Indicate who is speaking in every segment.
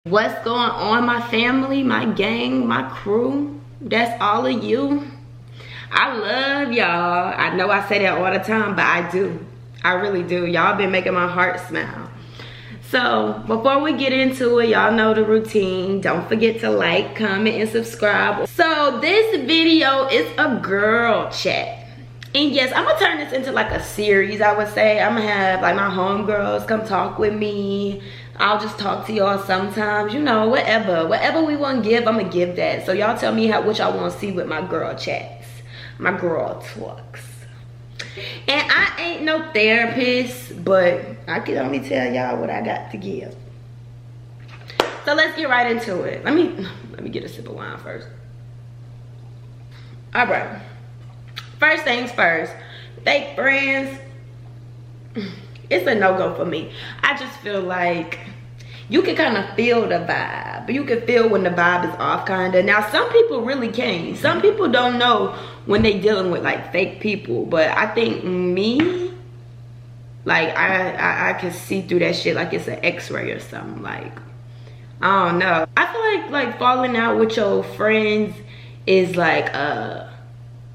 Speaker 1: What's going on, my family, my gang, my crew? That's all of you. I love y'all. I know I say that all the time, but I do. I really do. Y'all been making my heart smile. So before we get into it, y'all know the routine. Don't forget to like, comment, and subscribe. So this video is a girl chat. And yes, I'm gonna turn this into like a series, I would say. I'm gonna have like my homegirls come talk with me. I'll just talk to y'all sometimes, you know, whatever we want to give, I'm gonna give that. So y'all tell me what y'all want to see with my girl chats, my girl talks. And I ain't no therapist, but I can only tell y'all what I got to give. So let's get right into it. Let me get a sip of wine first. All right. First things first, fake friends, it's a no-go for me. I just feel like you can kind of feel the vibe. You can feel when the vibe is off, kind of. Now, some people really can. Some people don't know when they dealing with like fake people. But I think me, like I can see through that shit like it's an x-ray or something. Like, I don't know. I feel like falling out with your friends is like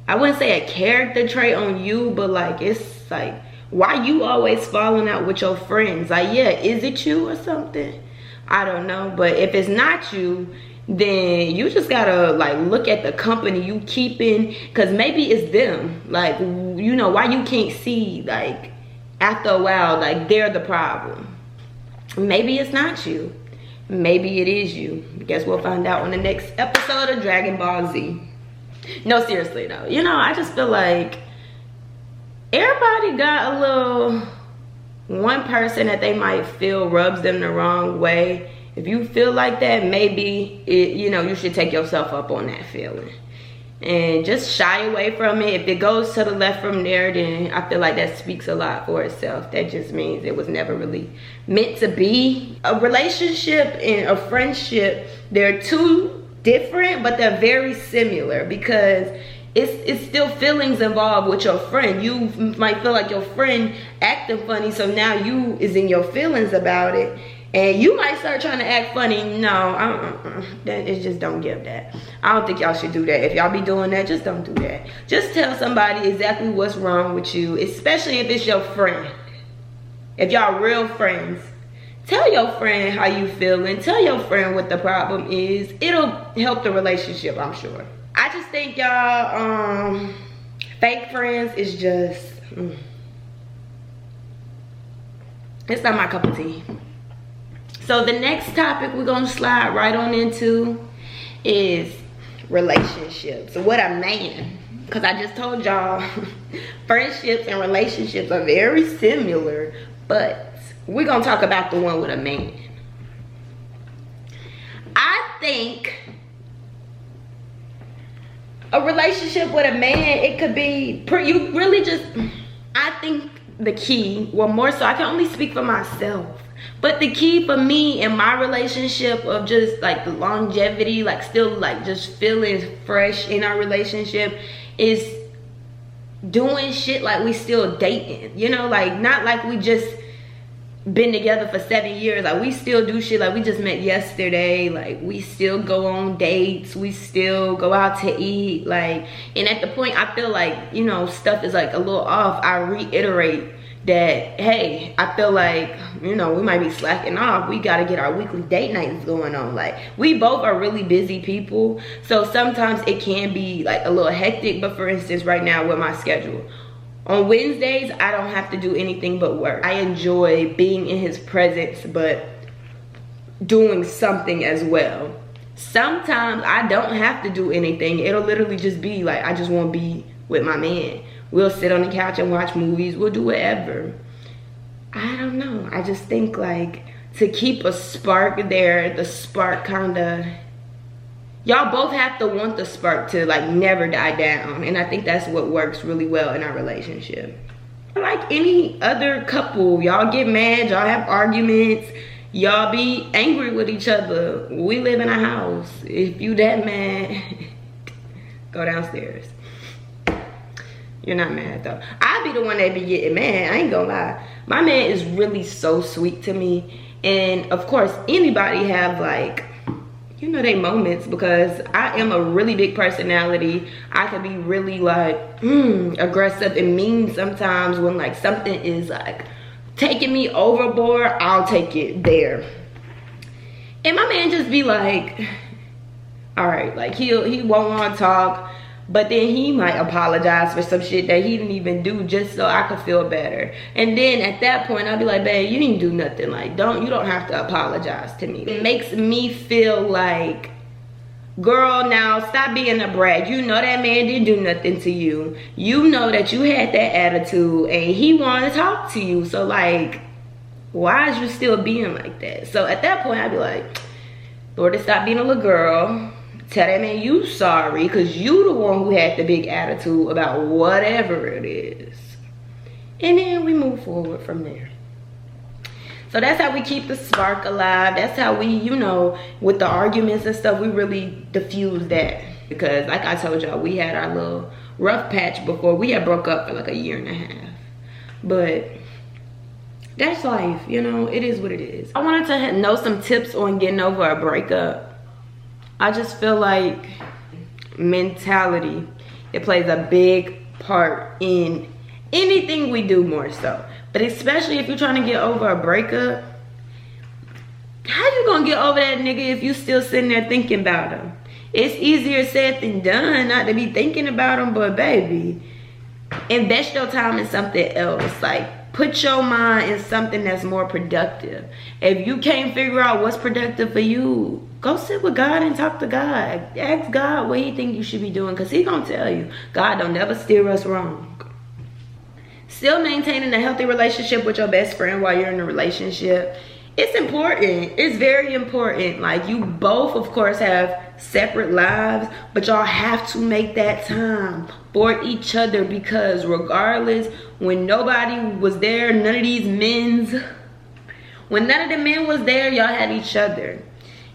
Speaker 1: I wouldn't say a character trait on you, but like it's like, why you always falling out with your friends? Like, yeah, is it you or something? I don't know. But if it's not you, then you just gotta like look at the company you keeping, because maybe it's them. Like, you know, why you can't see, like, after a while, like they're the problem. Maybe it's not you. Maybe it is you. I guess we'll find out on the next episode of Dragon Ball Z. No, seriously though. You know, I just feel like everybody got a little one person that they might feel rubs them the wrong way. If you feel like that, maybe you know, you should take yourself up on that feeling and just shy away from it. If it goes to the left from there, then I feel like that speaks a lot for itself. That just means it was never really meant to be. A relationship and a friendship, they're two different, but they're very similar, because it's still feelings involved with your friend. You might feel like your friend acting funny, so now you is in your feelings about it, and you might start trying to act funny. No, that is just, don't give that. I don't think y'all should do that. If y'all be doing that, just don't do that. Just tell somebody exactly what's wrong with you, especially if it's your friend. If y'all real friends, tell your friend how you feeling. Tell your friend what the problem is. It'll help the relationship, I'm sure. I just think y'all, fake friends is just, it's not my cup of tea. So the next topic we're gonna slide right on into is relationships. What a man. Because I just told y'all, friendships and relationships are very similar, but we're gonna talk about the one with a man. I think a relationship with a man, it could be, you really just, I think the key, well, more so, I can only speak for myself, but the key for me in my relationship of just like the longevity, like still like just feeling fresh in our relationship, is doing shit like we still dating, you know, like not like we just been together for 7 years. Like, we still do shit like we just met yesterday. Like, we still go on dates, we still go out to eat. Like, and at the point I feel like, you know, stuff is like a little off, I reiterate that, hey, I feel like, you know, we might be slacking off. We gotta get our weekly date nights going on. Like, we both are really busy people, so sometimes it can be like a little hectic. But for instance, right now with my schedule, on Wednesdays, I don't have to do anything but work. I enjoy being in his presence, but doing something as well. Sometimes I don't have to do anything. It'll literally just be like, I just want to be with my man. We'll sit on the couch and watch movies. We'll do whatever. I don't know. I just think like to keep a spark there, the spark kind of, y'all both have to want the spark to like never die down. And I think that's what works really well in our relationship. Like any other couple, y'all get mad, y'all have arguments, y'all be angry with each other. We live in a house. If you that mad, go downstairs. You're not mad though. I be the one that be getting mad. I ain't gonna lie. My man is really so sweet to me. And of course, anybody have like, you know, they moments, because I am a really big personality. I can be really like aggressive and mean sometimes. When like something is like taking me overboard, I'll take it there. And my man just be like, all right, like he won't want to talk, but then he might apologize for some shit that he didn't even do just so I could feel better. And then at that point, I'll be like, babe, you didn't do nothing. Like, you don't have to apologize to me. It makes me feel like, girl, now stop being a brat. You know that man didn't do nothing to you. You know that you had that attitude and he wanted to talk to you. So like, why is you still being like that? So at that point, I'd be like, Lord, stop being a little girl. Tell that man you sorry, because you the one who had the big attitude about whatever it is. And then we move forward from there. So that's how we keep the spark alive. That's how we, you know, with the arguments and stuff, we really diffuse that. Because like I told y'all, we had our little rough patch before. We had broke up for like a year and a half. But that's life, you know, it is what it is. I wanted to know some tips on getting over a breakup. I just feel like mentality, it plays a big part in anything we do, more so. But especially if you're trying to get over a breakup, how you gonna get over that nigga if you still sitting there thinking about him? It's easier said than done not to be thinking about him, but baby, invest your time in something else. Like, put your mind in something that's more productive. If you can't figure out what's productive for you, go sit with God and talk to God. Ask God what he think you should be doing, because he gonna tell you. God don't never steer us wrong. Still maintaining a healthy relationship with your best friend while you're in a relationship. It's important. It's very important. Like, you both, of course, have separate lives, but y'all have to make that time for each other, because regardless, when nobody was there, none of these men's, when none of the men was there, y'all had each other.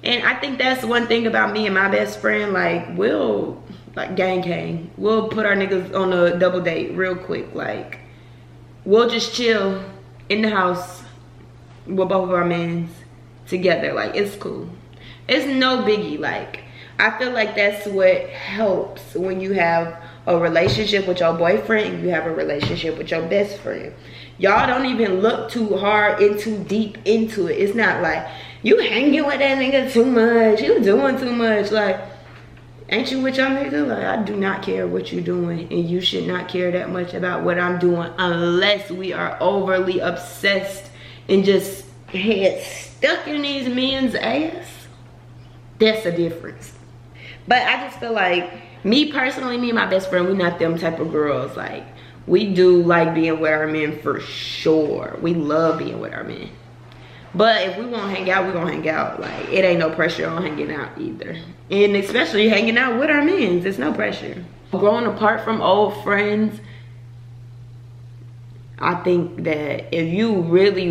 Speaker 1: And I think that's one thing about me and my best friend. Like, we'll, like, gang, we'll put our niggas on a double date real quick. Like, we'll just chill in the house with both of our mans together. Like, it's cool. It's no biggie. Like, I feel like that's what helps when you have a relationship with your boyfriend and you have a relationship with your best friend. Y'all don't even look too hard and too deep into it. It's not like, you hanging with that nigga too much, you doing too much. Like, ain't you with your nigga? Like, I do not care what you doing, and you should not care that much about what I'm doing unless we are overly obsessed and just head stuck in these men's ass. That's the difference. But I just feel like, me personally, me and my best friend, we not them type of girls. Like, we do like being with our men for sure. We love being with our men. But if we want to hang out, we gonna hang out. Like, it ain't no pressure on hanging out either. And especially hanging out with our men, there's no pressure. Growing apart from old friends, I think that if you really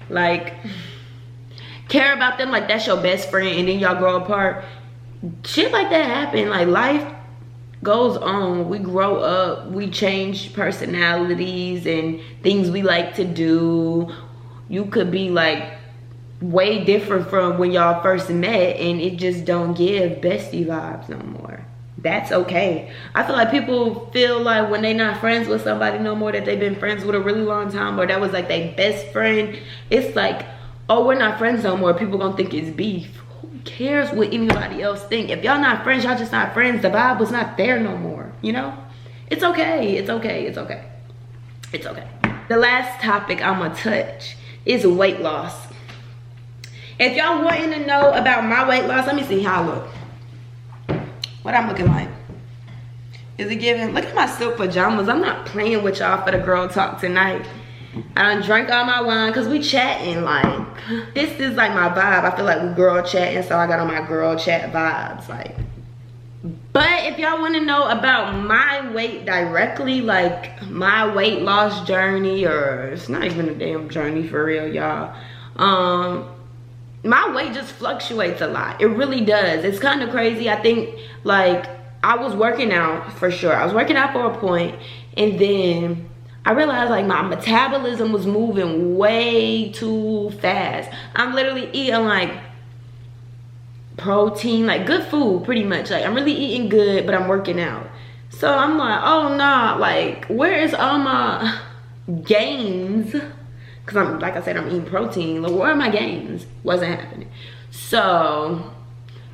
Speaker 1: like care about them, like that's your best friend, and then y'all grow apart, shit like that happen. Like, life goes on. We grow up, we change personalities and things we like to do. You could be like way different from when y'all first met, and it just don't give bestie vibes no more. That's okay. I feel like people feel like when they not friends with somebody no more, that they've been friends with a really long time, or that was like their best friend. It's like, oh, we're not friends no more, people gonna think it's beef. Who cares what anybody else think? If y'all not friends, y'all just not friends. The vibe was not there no more, you know? It's okay, it's okay, it's okay. It's okay. The last topic I'm gonna touch is weight loss. If y'all wanting to know about my weight loss, let me see how I look. What I'm looking like. Is it giving? Look at my silk pajamas. I'm not playing with y'all for the girl talk tonight. I done drank all my wine because we chatting. Like, this is like my vibe. I feel like we girl chatting, so I got on my girl chat vibes. Like, but if y'all want to know about my weight directly, like my weight loss journey, or it's not even a damn journey for real, y'all. My weight just fluctuates a lot. It really does. It's kind of crazy. I think, like, I was working out for sure. I was working out for a point, and then I realized like my metabolism was moving way too fast. I'm literally eating like protein, like good food pretty much. Like I'm really eating good, but I'm working out. So I'm like, oh nah, like where is all my gains? Cause I'm, like I said, I'm eating protein. Like, where are my gains? Wasn't happening. So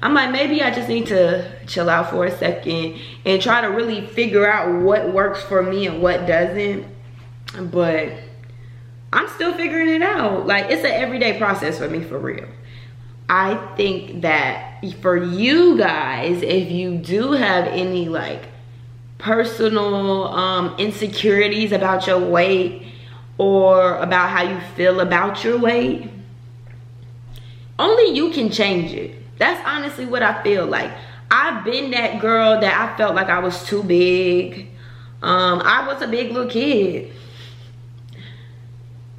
Speaker 1: I'm like, maybe I just need to chill out for a second and try to really figure out what works for me and what doesn't. But I'm still figuring it out. Like, it's an everyday process for me, for real. I think that for you guys, if you do have any like personal insecurities about your weight or about how you feel about your weight, only you can change it. That's honestly what I feel like. I've been that girl that I felt like I was too big. I was a big little kid.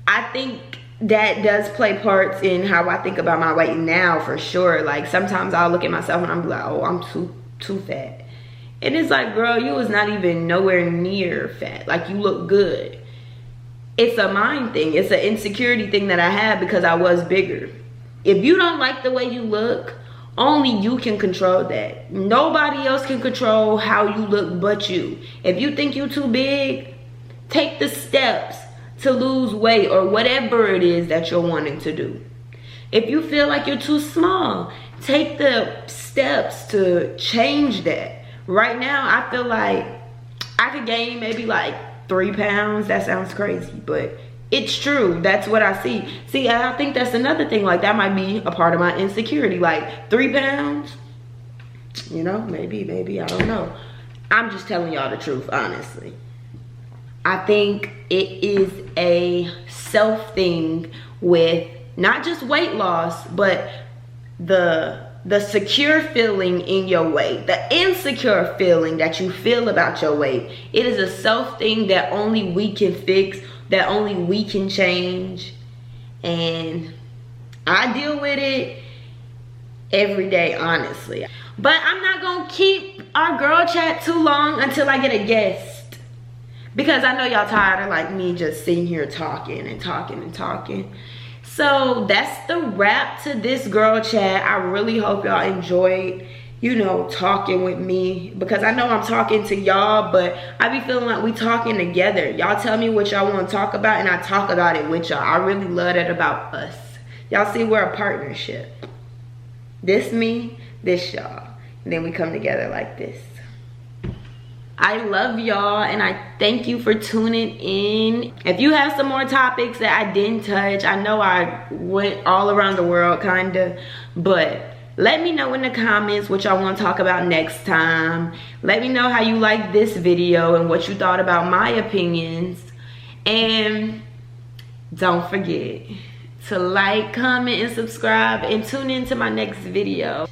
Speaker 1: I think that does play parts in how I think about my weight now, for sure. Like sometimes I'll look at myself and I'm like, oh, I'm too fat. And it's like, girl, you was not even nowhere near fat. Like, you look good. It's a mind thing. It's an insecurity thing that I had because I was bigger. If you don't like the way you look, only you can control that. Nobody else can control how you look but you. If you think you're too big, take the steps to lose weight or whatever it is that you're wanting to do. If you feel like you're too small, take the steps to change that. Right now, I feel like I could gain maybe like 3 pounds. That sounds crazy, but it's true. That's what I see. See, I think that's another thing. Like, that might be a part of my insecurity. Like, 3 pounds, you know, maybe, I don't know. I'm just telling y'all the truth, honestly. I think it is a self thing with not just weight loss, but the secure feeling in your weight, the insecure feeling that you feel about your weight. It is a self thing that only we can fix, that only we can change. And I deal with it every day, honestly. But I'm not gonna keep our girl chat too long until I get a guest, because I know y'all tired of like me just sitting here talking and talking and talking. So that's the wrap to this girl chat. I really hope y'all enjoyed, you know, talking with me, because I know I'm talking to y'all, but I be feeling like we talking together. Y'all tell me what y'all want to talk about and I talk about it with y'all. I really love that about us. Y'all see, we're a partnership. This me, this y'all. And then we come together like this. I love y'all and I thank you for tuning in. If you have some more topics that I didn't touch, I know I went all around the world kinda, but let me know in the comments what y'all want to talk about next time. Let me know how you like this video and what you thought about my opinions. And don't forget to like, comment, and subscribe, and tune in to my next video.